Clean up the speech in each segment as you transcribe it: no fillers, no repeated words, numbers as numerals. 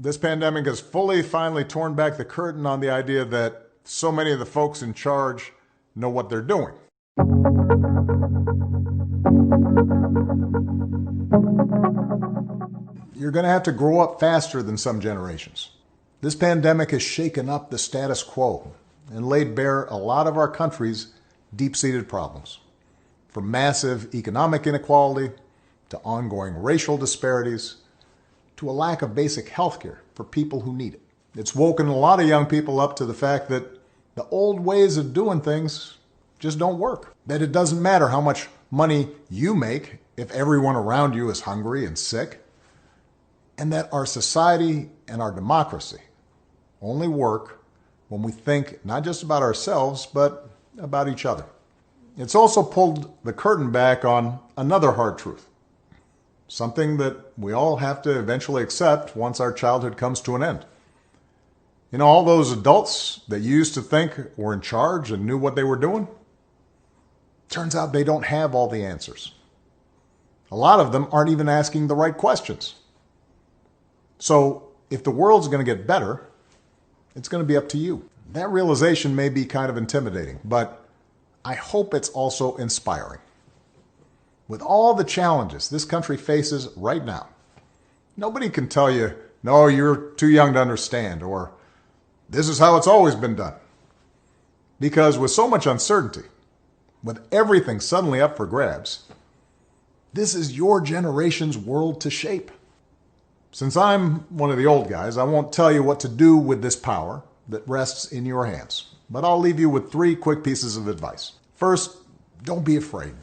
This pandemic has finally torn back the curtain on the idea that so many of the folks in charge know what they're doing. You're going to have to grow up faster than some generations. This pandemic has shaken up the status quo and laid bare a lot of our country's deep-seated problems, from massive economic inequality to ongoing racial disparities to a lack of basic health care for people who need it. It's woken a lot of young people up to the fact that the old ways of doing things just don't work. That it doesn't matter how much money you make if everyone around you is hungry and sick. And that our society and our democracy only work when we think not just about ourselves, but about each other. It's also pulled the curtain back on another hard truth. Something that we all have to eventually accept once our childhood comes to an end. You know, all those adults that you used to think were in charge and knew what they were doing, turns out they don't have all the answers. A lot of them aren't even asking the right questions. So if the world's going to get better, it's going to be up to you. That realization may be kind of intimidating, but I hope it's also inspiring. With all the challenges this country faces right now, nobody can tell you, no, you're too young to understand, or this is how it's always been done. Because with so much uncertainty, with everything suddenly up for grabs, this is your generation's world to shape. Since I'm one of the old guys, I won't tell you what to do with this power that rests in your hands, but I'll leave you with 3 quick pieces of advice. First, don't be afraid.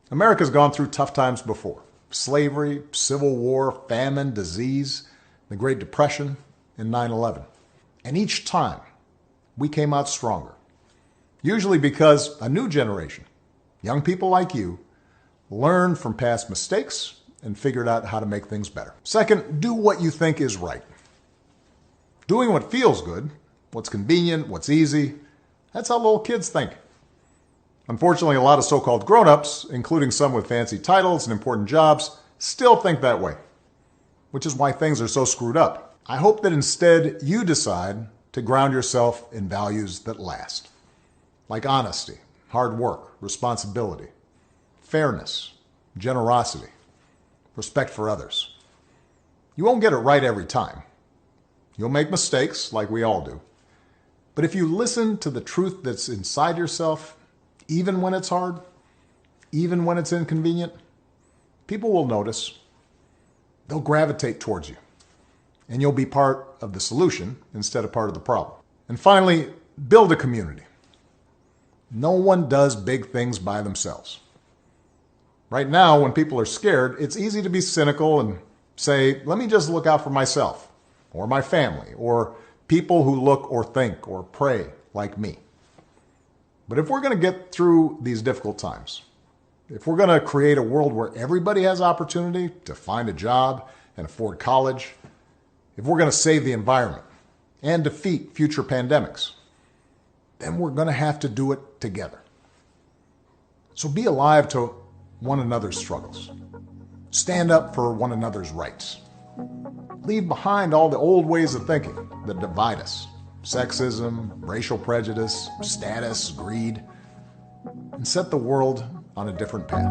America's gone through tough times before. Slavery, civil war, famine, disease, the Great Depression, and 9/11. And each time, we came out stronger. Usually because a new generation, young people like you, learned from past mistakes and figured out how to make things better. Second, do what you think is right. Doing what feels good, what's convenient, what's easy, that's how little kids think. Unfortunately, a lot of so-called grown-ups, including some with fancy titles and important jobs, still think that way, which is why things are so screwed up. I hope that instead you decide to ground yourself in values that last, like honesty, hard work, responsibility, fairness, generosity, respect for others. You won't get it right every time. You'll make mistakes, like we all do. But if you listen to the truth that's inside yourself, even when it's hard, even when it's inconvenient, people will notice. They'll gravitate towards you. And you'll be part of the solution instead of part of the problem. And finally, build a community. No one does big things by themselves. Right now, when people are scared, it's easy to be cynical and say, let me just look out for myself, or my family, or people who look or think or pray like me. But if we're going to get through these difficult times, if we're going to create a world where everybody has opportunity to find a job and afford college, if we're going to save the environment and defeat future pandemics, then we're going to have to do it together. So be alive to one another's struggles. Stand up for one another's rights. Leave behind all the old ways of thinking that divide us. Sexism, racial prejudice, status, greed, and set the world on a different path.